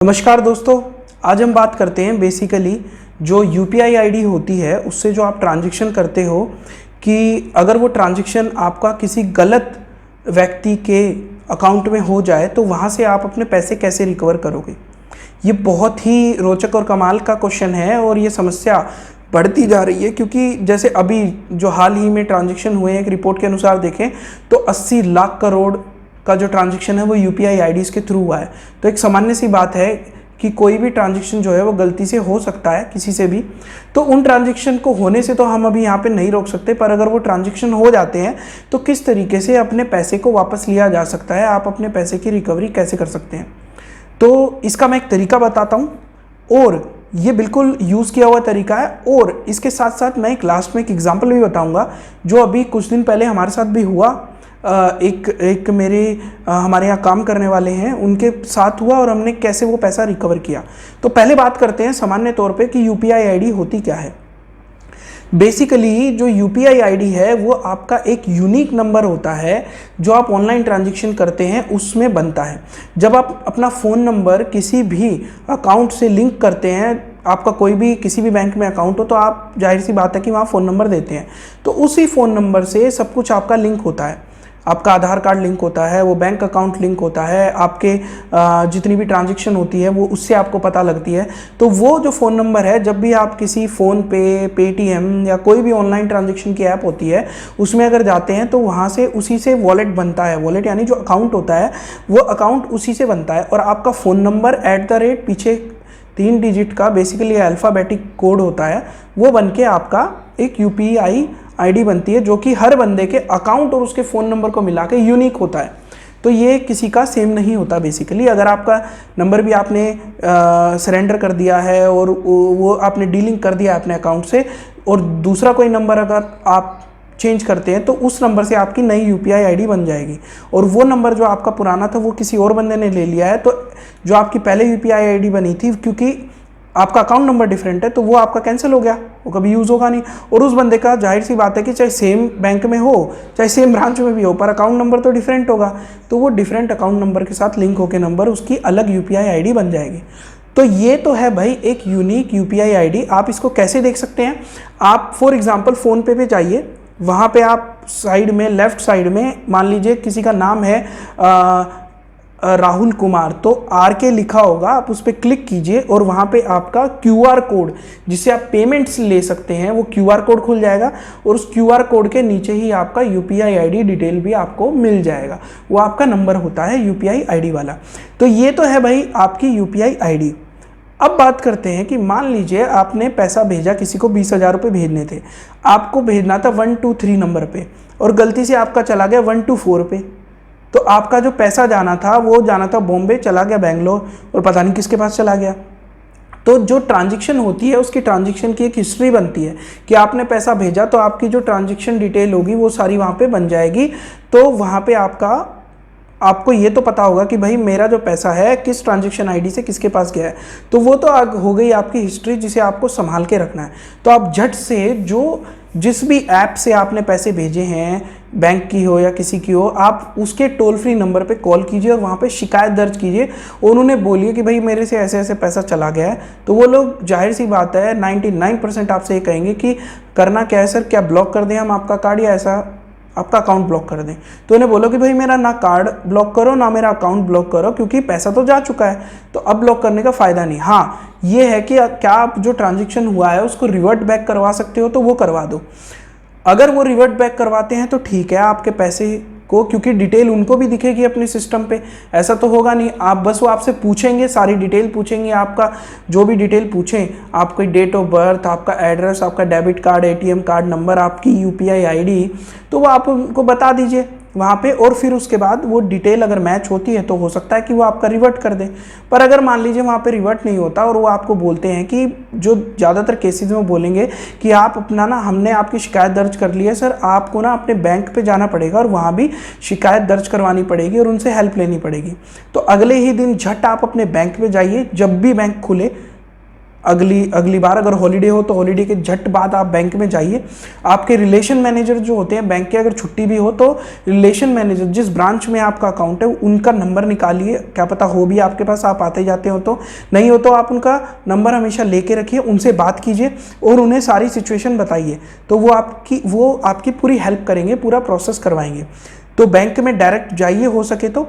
नमस्कार दोस्तों, आज हम बात करते हैं बेसिकली जो यूपीआई आईडी होती है उससे जो आप ट्रांजैक्शन करते हो कि अगर वो ट्रांजैक्शन आपका किसी गलत व्यक्ति के अकाउंट में हो जाए तो वहाँ से आप अपने पैसे कैसे रिकवर करोगे। ये बहुत ही रोचक और कमाल का क्वेश्चन है और ये समस्या बढ़ती जा रही है क्योंकि जैसे अभी जो हाल ही में ट्रांजैक्शन हुए हैं, एक रिपोर्ट के अनुसार देखें तो 80 लाख करोड़ का जो ट्रांजैक्शन है वो यूपीआई आईडीज़ के थ्रू हुआ है। तो एक सामान्य सी बात है कि कोई भी ट्रांजैक्शन जो है वो गलती से हो सकता है किसी से भी, तो उन ट्रांजैक्शन को होने से तो हम अभी यहाँ पे नहीं रोक सकते, पर अगर वो ट्रांजैक्शन हो जाते हैं तो किस तरीके से अपने पैसे को वापस लिया जा सकता है, आप अपने पैसे की रिकवरी कैसे कर सकते हैं। तो इसका मैं एक तरीका बताता हूँ और ये बिल्कुल यूज़ किया हुआ तरीका है, और इसके साथ साथ मैं एक लास्ट में एक एग्जाम्पल भी बताऊँगा जो अभी कुछ दिन पहले हमारे साथ भी हुआ। एक मेरे हमारे यहाँ काम करने वाले हैं, उनके साथ हुआ और हमने कैसे वो पैसा रिकवर किया। तो पहले बात करते हैं सामान्य तौर पे कि यूपीआई आईडी होती क्या है। बेसिकली जो यूपीआई आईडी है वो आपका एक यूनिक नंबर होता है जो आप ऑनलाइन ट्रांजैक्शन करते हैं उसमें बनता है। जब आप अपना फ़ोन नंबर किसी भी अकाउंट से लिंक करते हैं, आपका कोई भी किसी भी बैंक में अकाउंट हो तो आप जाहिर सी बात है कि वहाँ फ़ोन नंबर देते हैं, तो उसी फ़ोन नंबर से सब कुछ आपका लिंक होता है। आपका आधार कार्ड लिंक होता है, वो बैंक अकाउंट लिंक होता है, आपके जितनी भी ट्रांजैक्शन होती है वो उससे आपको पता लगती है। तो वो जो फ़ोन नंबर है, जब भी आप किसी फ़ोन पे, पेटीएम या कोई भी ऑनलाइन ट्रांजैक्शन की ऐप होती है उसमें अगर जाते हैं तो वहाँ से उसी से वॉलेट बनता है। वॉलेट यानी जो अकाउंट होता है वो अकाउंट उसी से बनता है, और आपका फ़ोन नंबर @ पीछे 3 डिजिट का बेसिकली अल्फ़ाबेटिक कोड होता है, वो बन के आपका एक यूपीआई आईडी बनती है जो कि हर बंदे के अकाउंट और उसके फ़ोन नंबर को मिला के यूनिक होता है। तो ये किसी का सेम नहीं होता। बेसिकली अगर आपका नंबर भी आपने सरेंडर कर दिया है और वो आपने डीलिंग कर दिया अपने अकाउंट से, और दूसरा कोई नंबर अगर आप चेंज करते हैं तो उस नंबर से आपकी नई यूपीआई आईडी बन जाएगी, और वो नंबर जो आपका पुराना था वो किसी और बंदे ने ले लिया है, तो जो आपकी पहले यूपीआई आईडी बनी थी, क्योंकि आपका अकाउंट नंबर डिफरेंट है तो वो आपका कैंसिल हो गया, वो कभी यूज़ होगा नहीं। और उस बंदे का जाहिर सी बात है कि चाहे सेम बैंक में हो चाहे सेम ब्रांच में भी हो, पर अकाउंट नंबर तो डिफरेंट होगा, तो वो डिफरेंट अकाउंट नंबर के साथ लिंक होकर नंबर उसकी अलग यूपीआई आईडी बन जाएगी। तो ये तो है भाई एक यूनिक यूपीआई आईडी। आप इसको कैसे देख सकते हैं, आप फॉर एग्जांपल फ़ोनपे पे जाइए, वहाँ पे आप साइड में लेफ़्ट साइड में मान लीजिए किसी का नाम है राहुल कुमार, तो आर के लिखा होगा, आप उस पर क्लिक कीजिए और वहाँ पे आपका क्यूआर कोड जिससे आप पेमेंट्स ले सकते हैं वो क्यूआर कोड खुल जाएगा, और उस क्यूआर कोड के नीचे ही आपका यूपीआई आईडी डिटेल भी आपको मिल जाएगा। वो आपका नंबर होता है यूपीआई आईडी वाला। तो ये तो है भाई आपकी यूपीआई आईडी। अब बात करते हैं कि मान लीजिए आपने पैसा भेजा, किसी को 20,000 रुपये भेजने थे, आपको भेजना था 123 नंबर पे और गलती से आपका चला गया 124 पे, तो आपका जो पैसा जाना था वो जाना था बॉम्बे, चला गया बेंगलोर और पता नहीं किसके पास चला गया। तो जो ट्रांजैक्शन होती है उसकी ट्रांजैक्शन की एक हिस्ट्री बनती है कि आपने पैसा भेजा, तो आपकी जो ट्रांजैक्शन डिटेल होगी वो सारी वहाँ पे बन जाएगी। तो वहाँ पे आपको ये तो पता होगा कि भाई मेरा जो पैसा है किस ट्रांजैक्शन आईडी से किसके पास गया है, तो वो तो हो गई आपकी हिस्ट्री जिसे आपको संभाल के रखना है। तो आप झट से जिस भी ऐप से आपने पैसे भेजे हैं, बैंक की हो या किसी की हो, आप उसके टोल फ्री नंबर पे कॉल कीजिए और वहाँ पे शिकायत दर्ज कीजिए और उन्होंने बोलिए कि भाई मेरे से ऐसे ऐसे पैसा चला गया है। तो वो लोग जाहिर सी बात है 99% आपसे ये कहेंगे कि करना क्या है सर, क्या ब्लॉक कर दें हम आपका कार्ड या ऐसा आपका अकाउंट ब्लॉक कर दें। तो उन्हें बोलो कि भाई मेरा ना कार्ड ब्लॉक करो ना मेरा अकाउंट ब्लॉक करो, क्योंकि पैसा तो जा चुका है, तो अब ब्लॉक करने का फ़ायदा नहीं। हाँ, ये है कि क्या आप जो ट्रांजैक्शन हुआ है उसको रिवर्ट बैक करवा सकते हो तो वो करवा दो। अगर वो रिवर्ट बैक करवाते हैं तो ठीक है, आपके पैसे को, क्योंकि डिटेल उनको भी दिखेगी अपने सिस्टम पे, ऐसा तो होगा नहीं। आप बस वो आपसे पूछेंगे, सारी डिटेल पूछेंगे, आपका जो भी डिटेल पूछें, आपकी डेट ऑफ बर्थ, आपका एड्रेस, आपका debit card, ATM card number, आपकी यूपीआई आईडी, तो वो आप उनको बता दीजिए वहाँ पे, और फिर उसके बाद वो डिटेल अगर मैच होती है तो हो सकता है कि वो आपका रिवर्ट कर दे। पर अगर मान लीजिए वहाँ पे रिवर्ट नहीं होता और वो आपको बोलते हैं कि जो ज़्यादातर केसेस में बोलेंगे कि आप अपना ना, हमने आपकी शिकायत दर्ज कर ली है सर, आपको ना अपने बैंक पे जाना पड़ेगा और वहाँ भी शिकायत दर्ज करवानी पड़ेगी और उनसे हेल्प लेनी पड़ेगी। तो अगले ही दिन झट आप अपने बैंक में जाइए, जब भी बैंक खुले अगली बार अगर हॉलीडे हो तो हॉलीडे के झट बाद आप बैंक में जाइए। आपके रिलेशन मैनेजर जो होते हैं बैंक के, अगर छुट्टी भी हो तो रिलेशन मैनेजर जिस ब्रांच में आपका अकाउंट है उनका नंबर निकालिए, क्या पता हो भी आपके पास, आप आते जाते हो तो, नहीं हो तो आप उनका नंबर हमेशा लेके रखिए, उनसे बात कीजिए और उन्हें सारी सिचुएशन बताइए, तो वो आपकी पूरी हेल्प करेंगे, पूरा प्रोसेस करवाएंगे। तो बैंक में डायरेक्ट जाइए, हो सके तो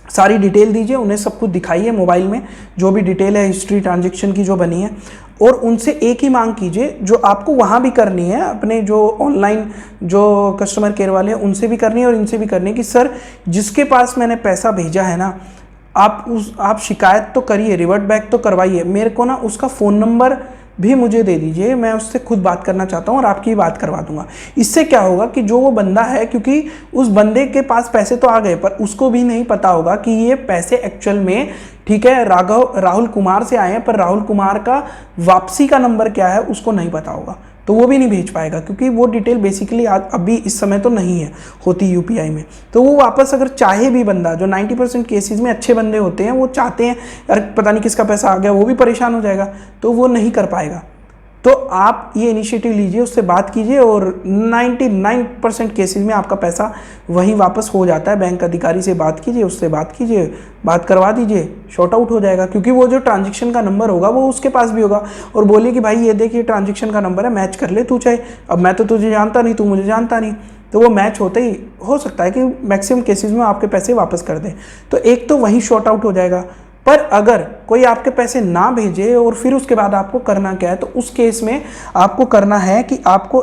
सारी डिटेल दीजिए, उन्हें सब कुछ दिखाइए मोबाइल में, जो भी डिटेल है हिस्ट्री ट्रांजैक्शन की जो बनी है, और उनसे एक ही मांग कीजिए जो आपको वहाँ भी करनी है, अपने जो ऑनलाइन जो कस्टमर केयर वाले हैं उनसे भी करनी है और इनसे भी करनी है कि सर जिसके पास मैंने पैसा भेजा है ना, आप शिकायत तो करिए, रिवर्ट बैक तो करवाइए, मेरे को ना उसका फ़ोन नंबर भी मुझे दे दीजिए, मैं उससे खुद बात करना चाहता हूँ और आपकी बात करवा दूंगा। इससे क्या होगा कि जो वो बंदा है, क्योंकि उस बंदे के पास पैसे तो आ गए पर उसको भी नहीं पता होगा कि ये पैसे एक्चुअल में, ठीक है, राहुल कुमार से आए हैं, पर राहुल कुमार का वापसी का नंबर क्या है उसको नहीं पता होगा, तो वो भी नहीं भेज पाएगा, क्योंकि वो डिटेल बेसिकली अभी इस समय तो नहीं है होती यूपीआई में। तो वो वापस अगर चाहे भी बंदा, जो 90% केसेस में अच्छे बंदे होते हैं, वो चाहते हैं यार पता नहीं किसका पैसा आ गया, वो भी परेशान हो जाएगा, तो वो नहीं कर पाएगा। तो आप ये इनिशिएटिव लीजिए, उससे बात कीजिए और 99% केसेस में आपका पैसा वहीं वापस हो जाता है। बैंक अधिकारी से बात कीजिए, उससे बात कीजिए, बात करवा दीजिए, शॉर्ट आउट हो जाएगा, क्योंकि वो जो ट्रांजैक्शन का नंबर होगा वो उसके पास भी होगा, और बोलिए कि भाई ये देखिए ट्रांजैक्शन का नंबर है, मैच कर ले तू चाहे, अब मैं तो तुझे जानता नहीं, तू मुझे जानता नहीं, तो वो मैच होते ही हो सकता है कि मैक्सिमम केसेस में आपके पैसे वापस कर दें। तो एक तो वहीं शॉर्ट आउट हो जाएगा। पर अगर कोई आपके पैसे ना भेजे और फिर उसके बाद आपको करना क्या है, तो उस केस में आपको करना है कि आपको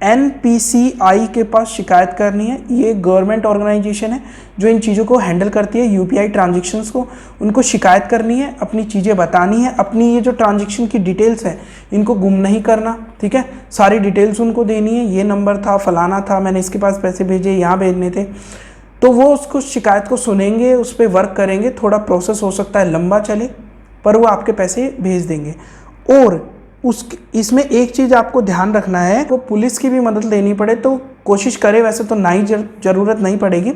NPCI के पास शिकायत करनी है। ये गवर्नमेंट ऑर्गेनाइजेशन है जो इन चीज़ों को हैंडल करती है, यूपीआई ट्रांजैक्शंस को, उनको शिकायत करनी है, अपनी चीज़ें बतानी है, अपनी ये जो ट्रांजैक्शन की डिटेल्स है इनको गुम नहीं करना, ठीक है, सारी डिटेल्स उनको देनी है, ये नंबर था, फलाना था, मैंने इसके पास पैसे भेजे, यहाँ भेजने थे। तो वो उसको शिकायत को सुनेंगे, उस पर वर्क करेंगे, थोड़ा प्रोसेस हो सकता है लंबा चले, पर वो आपके पैसे भेज देंगे। और इसमें एक चीज़ आपको ध्यान रखना है, वो पुलिस की भी मदद लेनी पड़े तो कोशिश करें, वैसे तो ज़रूरत नहीं पड़ेगी,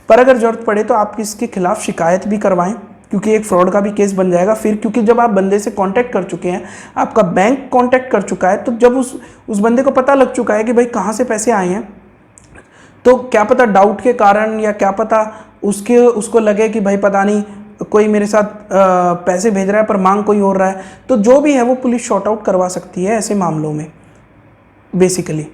पर अगर ज़रूरत पड़े तो आप इसके खिलाफ शिकायत भी करवाएं, क्योंकि एक फ्रॉड का भी केस बन जाएगा फिर, क्योंकि जब आप बंदे से कांटेक्ट कर चुके हैं, आपका बैंक कांटेक्ट कर चुका है, तो जब उस बंदे को पता लग चुका है कि भाई कहाँ से पैसे आए हैं, तो क्या पता डाउट के कारण, या क्या पता उसको लगे कि भाई पता नहीं कोई मेरे साथ पैसे भेज रहा है पर मांग कोई और रहा है, तो जो भी है वो पुलिस शॉर्ट आउट करवा सकती है ऐसे मामलों में बेसिकली।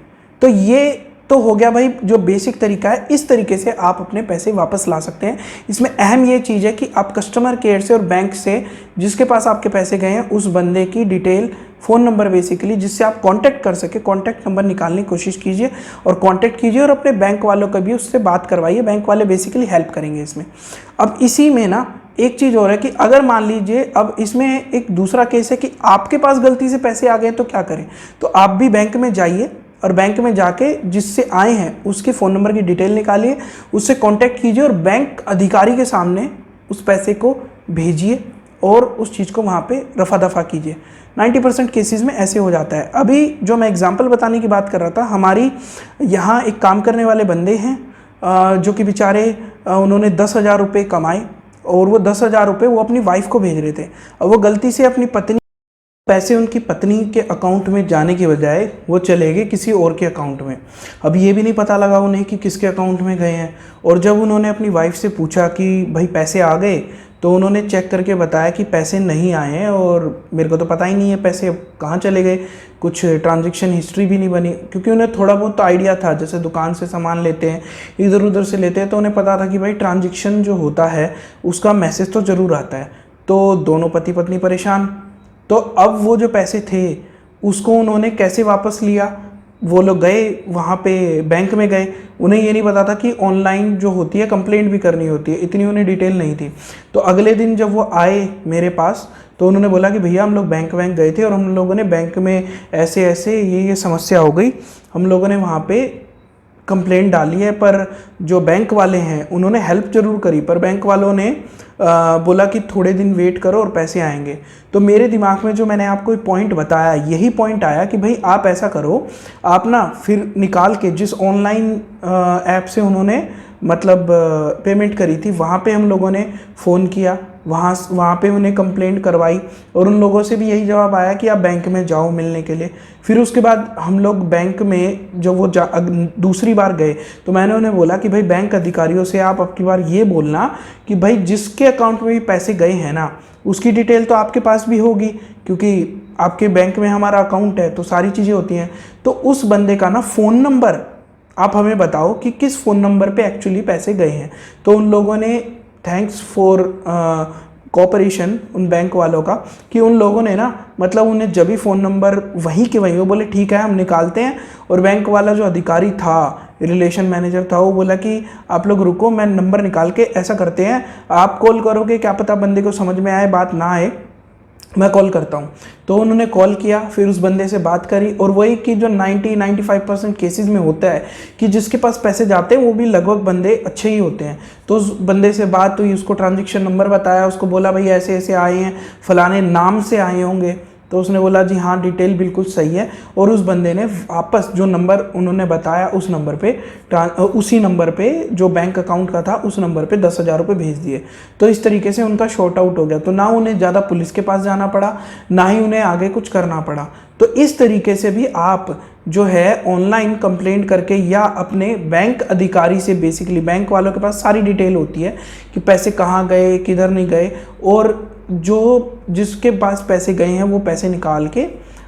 तो ये तो हो गया भाई जो बेसिक तरीका है, इस तरीके से आप अपने पैसे वापस ला सकते हैं। इसमें अहम ये चीज़ है कि आप कस्टमर केयर से और बैंक से जिसके पास आपके पैसे गए हैं उस बंदे की डिटेल, फ़ोन नंबर बेसिकली जिससे आप कांटेक्ट कर सके, कांटेक्ट नंबर निकालने की कोशिश कीजिए और कांटेक्ट कीजिए, और अपने बैंक वालों का भी उससे बात करवाइए, बैंक वाले बेसिकली हेल्प करेंगे इसमें। अब इसी में ना एक चीज़ और है कि अगर मान लीजिए, अब इसमें एक दूसरा केस है कि आपके पास गलती से पैसे आ गए तो क्या करें, तो आप भी बैंक में जाइए और बैंक में जाके जिससे आए हैं उसके फ़ोन नंबर की डिटेल निकालिए, उससे कांटेक्ट कीजिए और बैंक अधिकारी के सामने उस पैसे को भेजिए और उस चीज़ को वहाँ पे रफा दफा कीजिए। 90% केसेस में ऐसे हो जाता है। अभी जो मैं एग्जांपल बताने की बात कर रहा था, हमारी यहाँ एक काम करने वाले बंदे हैं जो कि बेचारे उन्होंने 10,000 रुपये कमाए, और वो 10,000 रुपये वो अपनी वाइफ को भेज रहे थे। अब वो गलती से अपनी पत्नी पैसे उनकी पत्नी के अकाउंट में जाने के बजाय वो चले गए किसी और के अकाउंट में। अब ये भी नहीं पता लगा उन्हें कि किसके अकाउंट में गए हैं, और जब उन्होंने अपनी वाइफ से पूछा कि भाई पैसे आ गए, तो उन्होंने चेक करके बताया कि पैसे नहीं आए हैं और मेरे को तो पता ही नहीं है पैसे कहाँ चले गए, कुछ ट्रांजैक्शन हिस्ट्री भी नहीं बनी, क्योंकि उन्हें थोड़ा बहुत तो आइडिया था, जैसे दुकान से सामान लेते हैं, इधर उधर से लेते हैं, तो उन्हें पता था कि भाई ट्रांजैक्शन जो होता है उसका मैसेज तो ज़रूर आता है। तो दोनों पति पत्नी परेशान। तो अब वो जो पैसे थे उसको उन्होंने कैसे वापस लिया, वो लोग गए वहाँ पे बैंक में गए, उन्हें ये नहीं पता था कि ऑनलाइन जो होती है कंप्लेंट भी करनी होती है, इतनी उन्हें डिटेल नहीं थी। तो अगले दिन जब वो आए मेरे पास तो उन्होंने बोला कि भैया हम लोग बैंक गए थे और हम लोगों ने बैंक में ऐसे ऐसे ये समस्या हो गई, हम लोगों ने वहाँ पे कंप्लेंट डाली है, पर जो बैंक वाले हैं उन्होंने हेल्प ज़रूर करी, पर बैंक वालों ने बोला कि थोड़े दिन वेट करो और पैसे आएंगे। तो मेरे दिमाग में जो मैंने आपको पॉइंट बताया, यही पॉइंट आया कि भाई आप ऐसा करो, आप ना फिर निकाल के जिस ऑनलाइन ऐप से उन्होंने मतलब पेमेंट करी थी वहाँ पे हम लोगों ने फ़ोन किया, वहाँ पे उन्हें कंप्लेंट करवाई और उन लोगों से भी यही जवाब आया कि आप बैंक में जाओ मिलने के लिए। फिर उसके बाद हम लोग बैंक में जब वो दूसरी बार गए तो मैंने उन्हें बोला कि भाई बैंक अधिकारियों से आप अब की बार ये बोलना कि भाई जिसके अकाउंट में भी पैसे गए हैं ना, उसकी डिटेल तो आपके पास भी होगी, क्योंकि आपके बैंक में हमारा अकाउंट है तो सारी चीज़ें होती हैं। तो उस बंदे का ना फ़ोन नंबर आप हमें बताओ कि किस फ़ोन नंबर पे एक्चुअली पैसे गए हैं। तो उन लोगों ने, थैंक्स फॉर कोऑपरेशन उन बैंक वालों का, कि उन लोगों ने ना मतलब उन्हें जब भी फ़ोन नंबर वहीं के वहीं, वो बोले ठीक है हम निकालते हैं। और बैंक वाला जो अधिकारी था, रिलेशन मैनेजर था, वो बोला कि आप लोग रुको, मैं नंबर निकाल के ऐसा करते हैं, आप कॉल करोगे, क्या पता बंदे को समझ में आए बात ना आए, मैं कॉल करता हूँ। तो उन्होंने कॉल किया, फिर उस बंदे से बात करी, और वही कि जो 90-95% केसेस में होता है कि जिसके पास पैसे जाते हैं वो भी लगभग बंदे अच्छे ही होते हैं। तो उस बंदे से बात हुई, उसको ट्रांजैक्शन नंबर बताया, उसको बोला भाई ऐसे ऐसे आए हैं, फलाने नाम से आए होंगे। तो उसने बोला जी हाँ डिटेल बिल्कुल सही है। और उस बंदे ने वापस जो नंबर उन्होंने बताया उस नंबर पे, उसी नंबर पे जो बैंक अकाउंट का था उस नंबर पे 10,000 रुपये भेज दिए। तो इस तरीके से उनका शॉर्ट आउट हो गया। तो ना उन्हें ज़्यादा पुलिस के पास जाना पड़ा, ना ही उन्हें आगे कुछ करना पड़ा। तो इस तरीके से भी आप जो है ऑनलाइन कंप्लेंट करके या अपने बैंक अधिकारी से, बेसिकली बैंक वालों के पास सारी डिटेल होती है कि पैसे कहाँ गए, किधर नहीं गए, और जो जिसके पास पैसे गए हैं वो पैसे निकाल के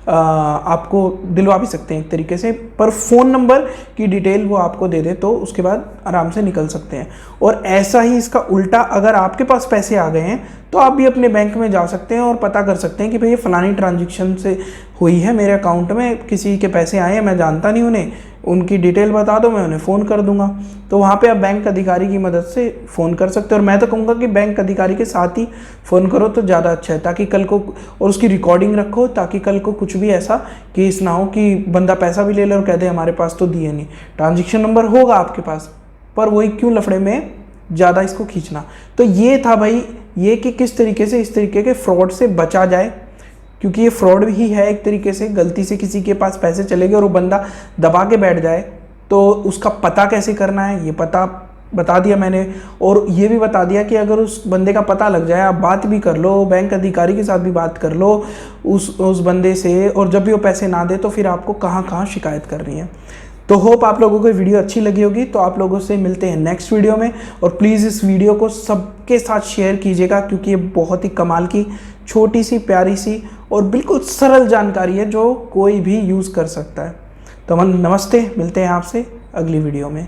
आपको दिलवा भी सकते हैं एक तरीके से। पर फ़ोन नंबर की डिटेल वो आपको दे दे तो उसके बाद आराम से निकल सकते हैं। और ऐसा ही इसका उल्टा, अगर आपके पास पैसे आ गए हैं तो आप भी अपने बैंक में जा सकते हैं और पता कर सकते हैं कि भाई ये फ़लानी ट्रांजैक्शन से हुई है, मेरे अकाउंट में किसी के पैसे आए हैं, मैं जानता नहीं उन्हें, उनकी डिटेल बता दो, मैं उन्हें फ़ोन कर दूंगा। तो वहाँ पे आप बैंक अधिकारी की मदद से फ़ोन कर सकते हो। और मैं तो कहूँगा कि बैंक अधिकारी के साथ ही फ़ोन करो तो ज़्यादा अच्छा है, ताकि कल को, और उसकी रिकॉर्डिंग रखो ताकि कल को कुछ भी ऐसा केस ना हो कि बंदा पैसा भी ले ले और कह दे हमारे पास तो दिए नहीं। ट्रांजैक्शन नंबर होगा आपके पास, पर वही क्यों लफड़े में ज़्यादा इसको खींचना। तो ये था भाई, ये कि किस तरीके से इस तरीके के फ्रॉड से बचा जाए, क्योंकि ये फ्रॉड भी है एक तरीके से। गलती से किसी के पास पैसे चले गए और वो बंदा दबा के बैठ जाए तो उसका पता कैसे करना है ये पता बता दिया मैंने। और ये भी बता दिया कि अगर उस बंदे का पता लग जाए, आप बात भी कर लो, बैंक अधिकारी के साथ भी बात कर लो उस बंदे से, और जब भी वो पैसे ना दे तो फिर आपको कहाँ कहाँ शिकायत करनी है। तो होप आप लोगों को वीडियो अच्छी लगी होगी। तो आप लोगों से मिलते हैं नेक्स्ट वीडियो में, और प्लीज़ इस वीडियो को सबके साथ शेयर कीजिएगा, क्योंकि ये बहुत ही कमाल की छोटी सी प्यारी सी और बिल्कुल सरल जानकारी है जो कोई भी यूज़ कर सकता है। तो नमस्ते, मिलते हैं आपसे अगली वीडियो में।